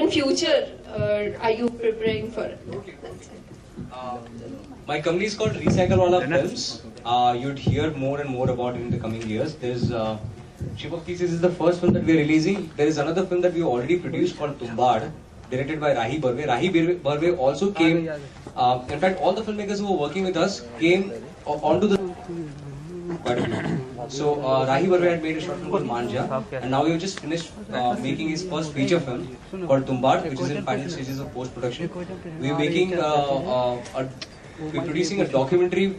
in future are you preparing for? My company is called Recycle Wala Films. You'd hear more and more about it in the coming years. There's Ship of Thesis is the first film that we're releasing. There is another film that we already produced called Tumbad, directed by Rahi Barve. Rahi Barve also came. In fact, all the filmmakers who were working with us came onto the. So Rahi Barve had made a short film called Manja, and now we've just finished making his first feature film called Tumbad, which is in final stages of post-production. We're producing a documentary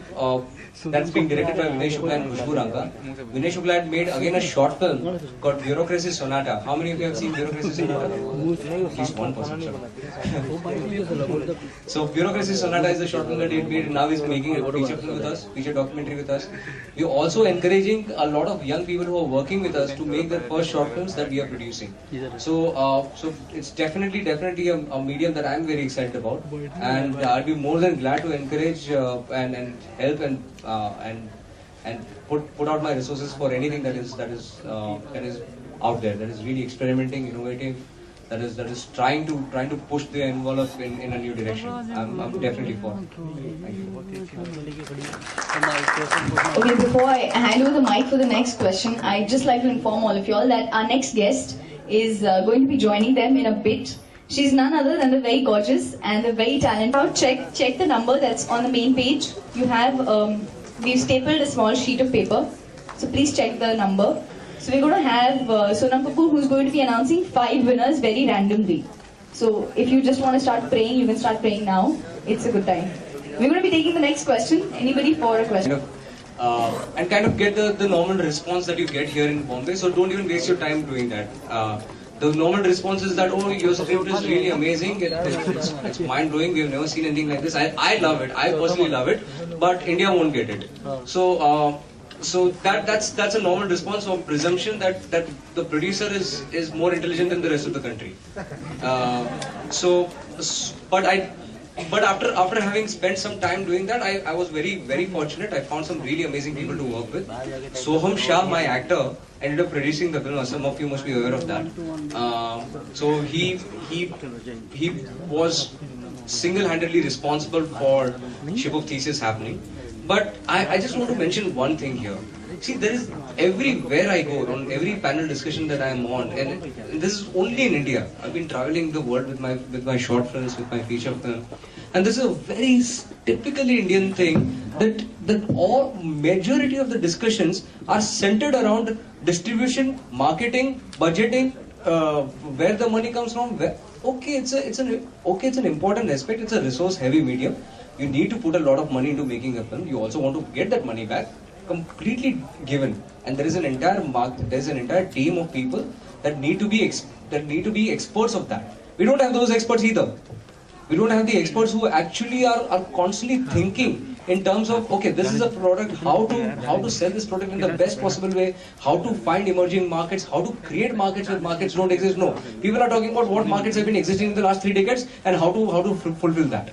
that's being directed by Vinay Shukla and Khushbu Ranka. Vinay Shukla had made again a short film called Bureaucracy Sonata. How many of you have seen Bureaucracy Sonata? At least one person. So Bureaucracy Sonata is the short film that he made, and now he's making a feature film with us, feature documentary with us. We're also encouraging a lot of young people who are working with us to make their first short films that we are producing. So it's definitely a medium that I'm very excited about, and I'll be more than glad to encourage and help and put out my resources for anything that is out there, that is really experimenting, innovative, that is trying to push the envelope in a new direction. I'm definitely for it. Thank you. Okay, before I hand over the mic for the next question, I'd just like to inform all of you all that our next guest is going to be joining them in a bit. She's none other than the very gorgeous and the very talented. Now check the number that's on the main page. You have we've stapled a small sheet of paper, so please check the number. So we're going to have Sonam Kapoor, who's going to be announcing 5 winners very randomly. So if you just want to start praying, you can start praying now. It's a good time. We're going to be taking the next question. Anybody for a question? And kind of get the normal response that you get here in Bombay. So don't even waste your time doing that. The normal response is that, oh, your script is really amazing, it's mind-blowing, we've never seen anything like this. I love it, I personally love it, but India won't get it. So that's a normal response of presumption that the producer is more intelligent than the rest of the country. But after having spent some time doing that, I was very fortunate. I found some really amazing people to work with. Soham Shah, my actor, ended up producing the film. Some of you must be aware of that. So he was single-handedly responsible for Ship of Thesis happening. But I just want to mention one thing here. See, there is everywhere I go, on every panel discussion that I am on, and this is only in India. I've been traveling the world with my short films, with my feature film, and this is a very typically Indian thing that all majority of the discussions are centered around distribution, marketing, budgeting, where the money comes from. It's an important aspect. It's a resource-heavy medium. You need to put a lot of money into making a film. You also want to get that money back. Completely given, and there is an entire team of people that need to be experts of that. We don't have those experts either. We don't have the experts who actually are constantly thinking in terms of, okay, this is a product, how to sell this product in the best possible way, how to find emerging markets, how to create markets where markets don't exist. No, people are talking about what markets have been existing in the last 3 decades and how to fulfill that.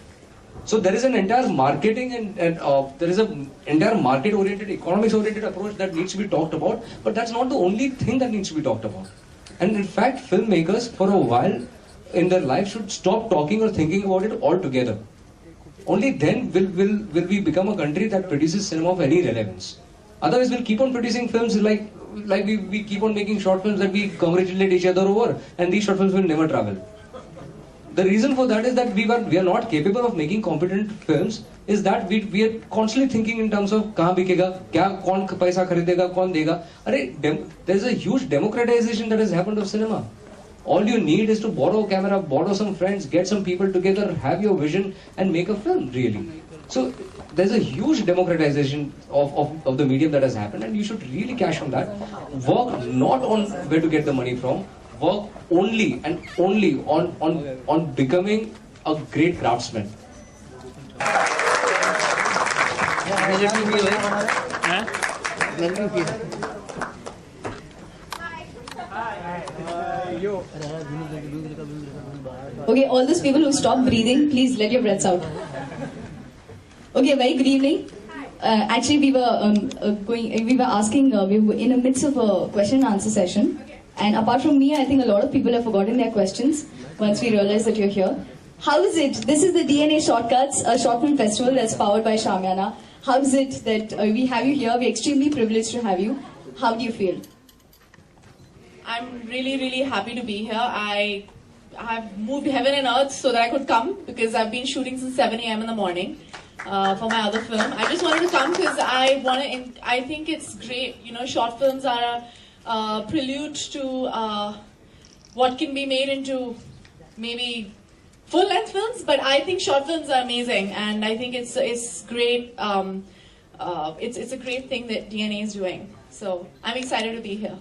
So there is an entire marketing and there is an entire market-oriented, economics-oriented approach that needs to be talked about, but that's not the only thing that needs to be talked about. And in fact, filmmakers for a while in their life should stop talking or thinking about it altogether. Only then will we become a country that produces cinema of any relevance. Otherwise, we'll keep on producing films like we keep on making short films that we congratulate each other over, and these short films will never travel. The reason for that is that we are not capable of making competent films. Is that we are constantly thinking in terms of कहाँ बिकेगा, क्या कौन पैसा खरीदेगा, कौन देगा. There's a huge democratization that has happened of cinema. All you need is to borrow a camera, borrow some friends, get some people together, have your vision, and make a film. Really. So there's a huge democratization of the medium that has happened, and you should really cash on that. Work not on where to get the money from. Work only and only on becoming a great craftsman. Okay, all those people who stop breathing, please let your breaths out. Okay, very good evening. Actually, we were in the midst of a question and answer session, And apart from me, I think a lot of people have forgotten their questions once we realize that you're here. How is it? This is the DNA Shortcuts, a short film festival that's powered by Shamyana. How is it that we have you here? We're extremely privileged to have you. How do you feel? I'm really, really happy to be here. I have moved heaven and earth so that I could come because I've been shooting since 7 a.m. in the morning for my other film. I just wanted to come because I think it's great. You know, short films are a prelude to what can be made into maybe full-length films. But I think short films are amazing, and I think it's great. It's a great thing that DNA is doing. So I'm excited to be here.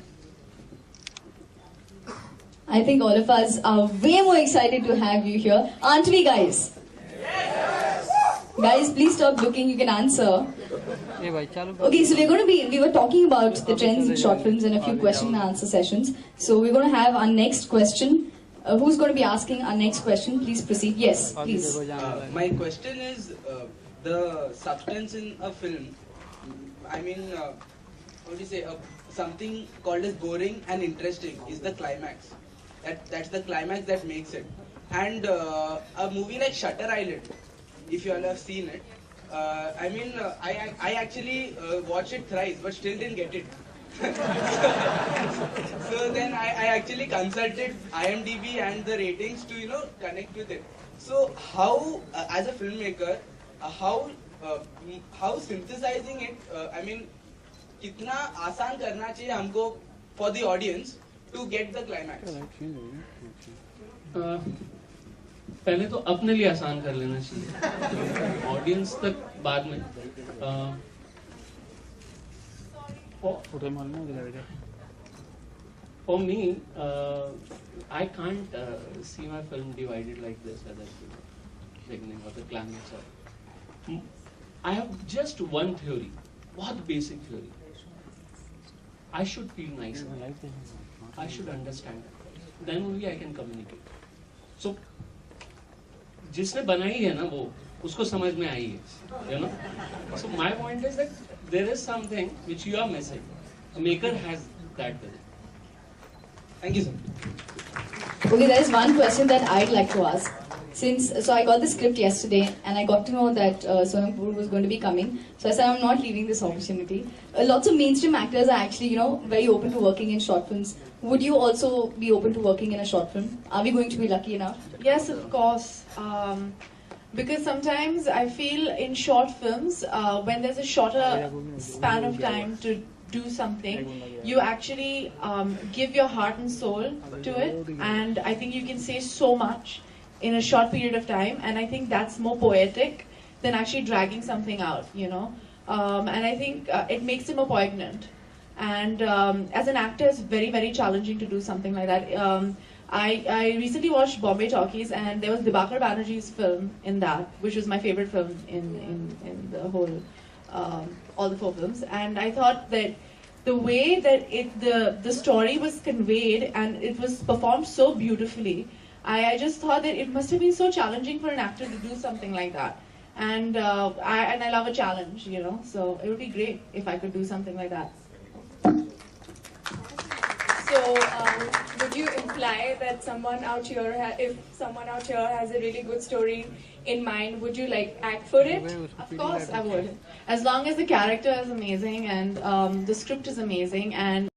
I think all of us are way more excited to have you here. Aren't we, guys? Yes! Guys, please stop looking. You can answer. Okay, so we were talking about the trends in short films and a few question and answer sessions. So we're going to have our next question. Who's going to be asking our next question? Please proceed. Yes, please. My question is the substance in a film. I mean, what do you say? Something called as boring and interesting is the climax. That's the climax that makes it. And a movie like Shutter Island, if you all have seen it, I actually watched it thrice, but still didn't get it. So then I actually consulted IMDb and the ratings to connect with it. So how, as a filmmaker, how synthesizing it, कितना आसान करना चाहिए हमको for the audience to get the climax? पहले तो अपने लिए आसान कर लेना चाहिए, ऑडियंस तक बाद में. For me, I can't see my film divided like this, whether it's the beginning or the climax. I have just one theory, बहुत basic theory. I should feel nice. I should understand. Then only I can communicate. So, जिसने बनाई है ना वो उसको समझ में आई है, you know. So my point is that there is something which you are missing. A maker has that with it. Thank you, sir. Okay, there is one question that I'd like to ask. So I got the script yesterday and I got to know that Sonam Kapoor was going to be coming. So I said I'm not leaving this opportunity. Lots of mainstream actors are actually, very open to working in short films. Would you also be open to working in a short film? Are we going to be lucky enough? Yes, of course. Because sometimes I feel in short films, when there's a shorter span of time to do something, you actually give your heart and soul to it, and I think you can say so much in a short period of time, and I think that's more poetic than actually dragging something out, and I think it makes it more poignant. And as an actor, it's very, very challenging to do something like that. I recently watched Bombay Talkies, and there was Dibakar Banerjee's film in that, which was my favorite film in the whole, all the 4 films. And I thought that the way that the story was conveyed and it was performed so beautifully, I just thought that it must have been so challenging for an actor to do something like that. And I love a challenge, so it would be great if I could do something like that. So, would you imply that someone out here, if someone out here has a really good story in mind, would you act for it? Of course I would. As long as the character is amazing and the script is amazing and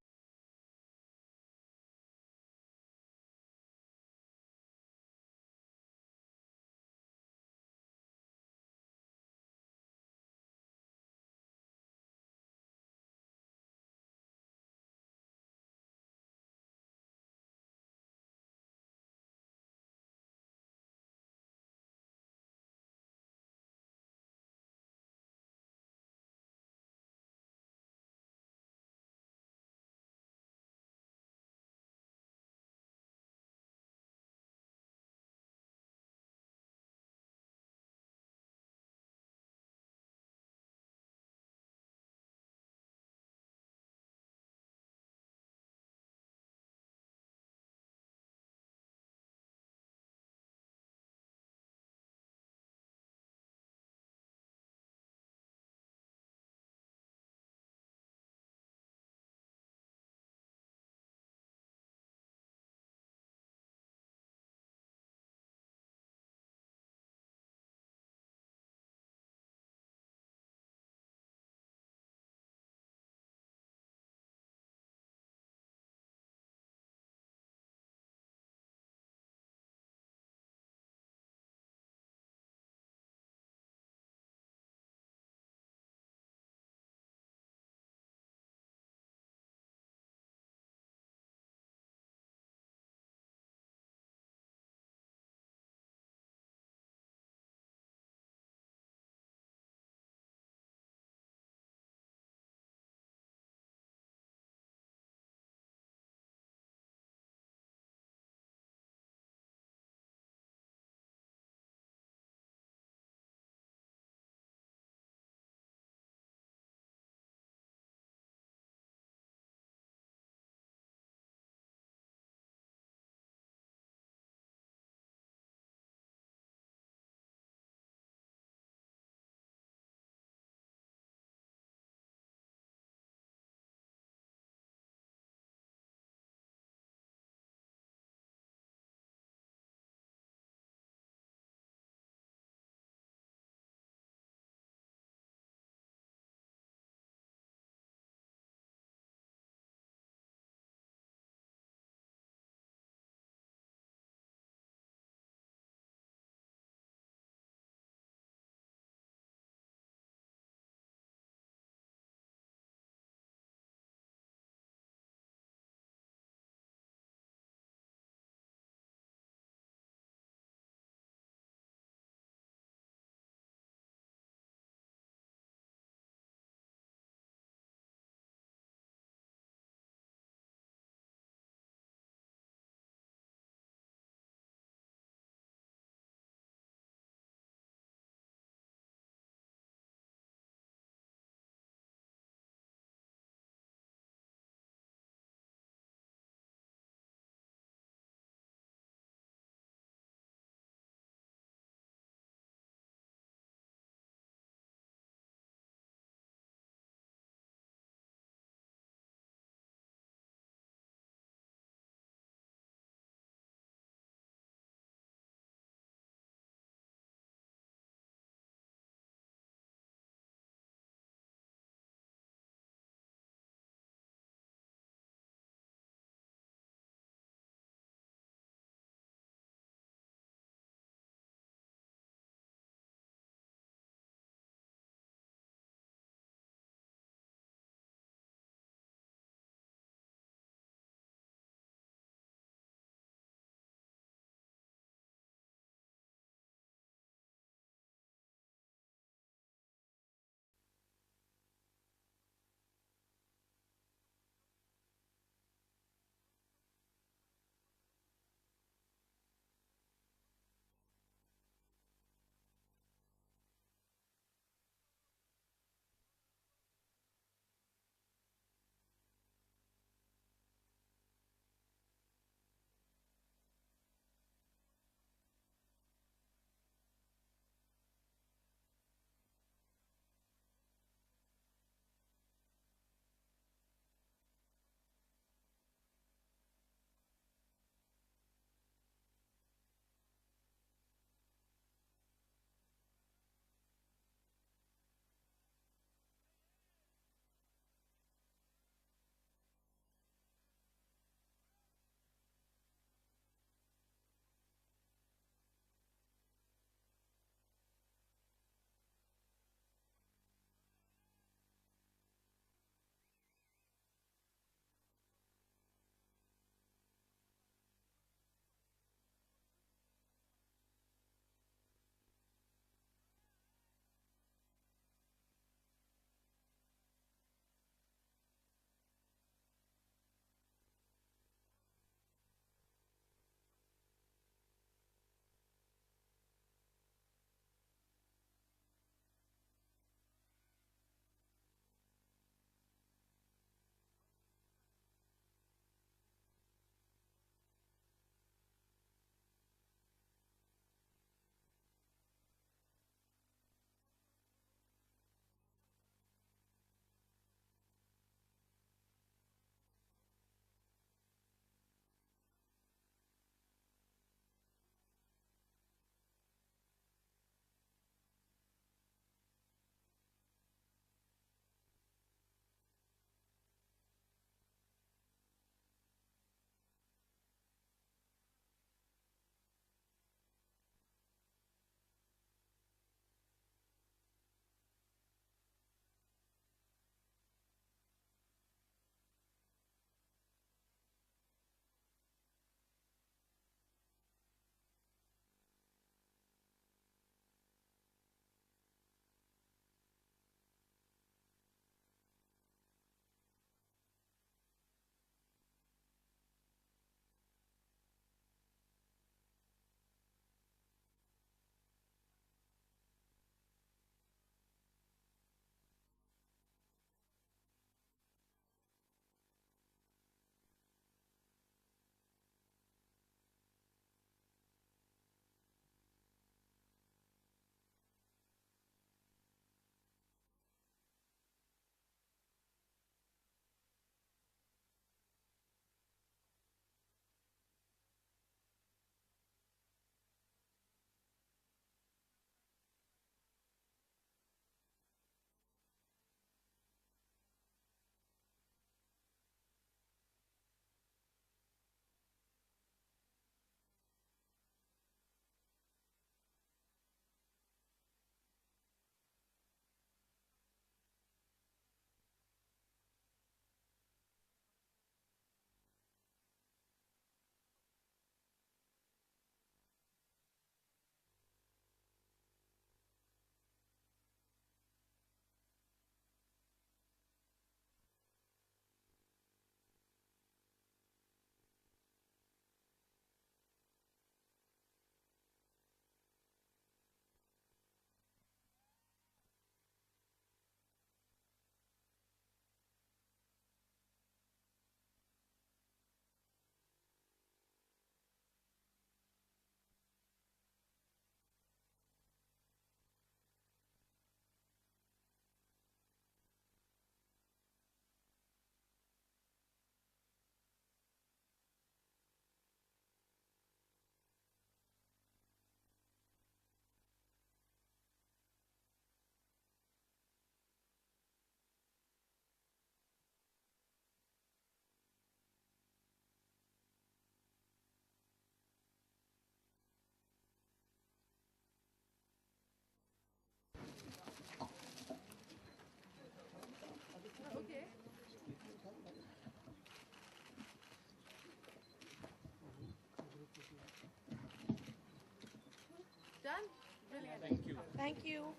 Thank you.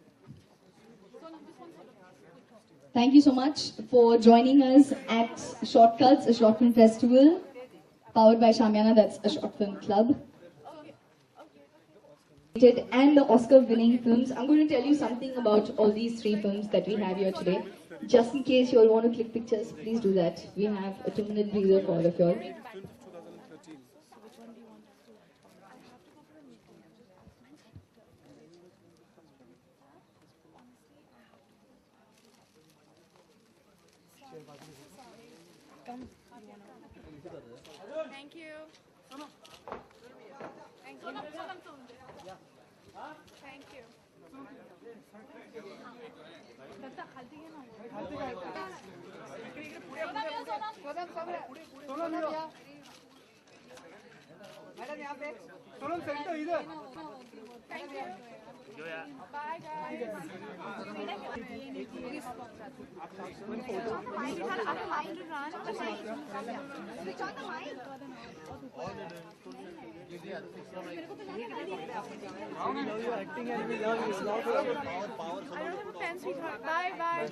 Thank you so much for joining us at Shortcuts, a short film festival powered by Shamiana, that's a short film club. And the Oscar-winning films. I'm going to tell you something about all these 3 films that we have here today. Just in case you all want to click pictures, please do that. We have a 2-minute breather for all of you all. Thank you. Thank you. Thank you. Thank you. Bye guys. Bye bye.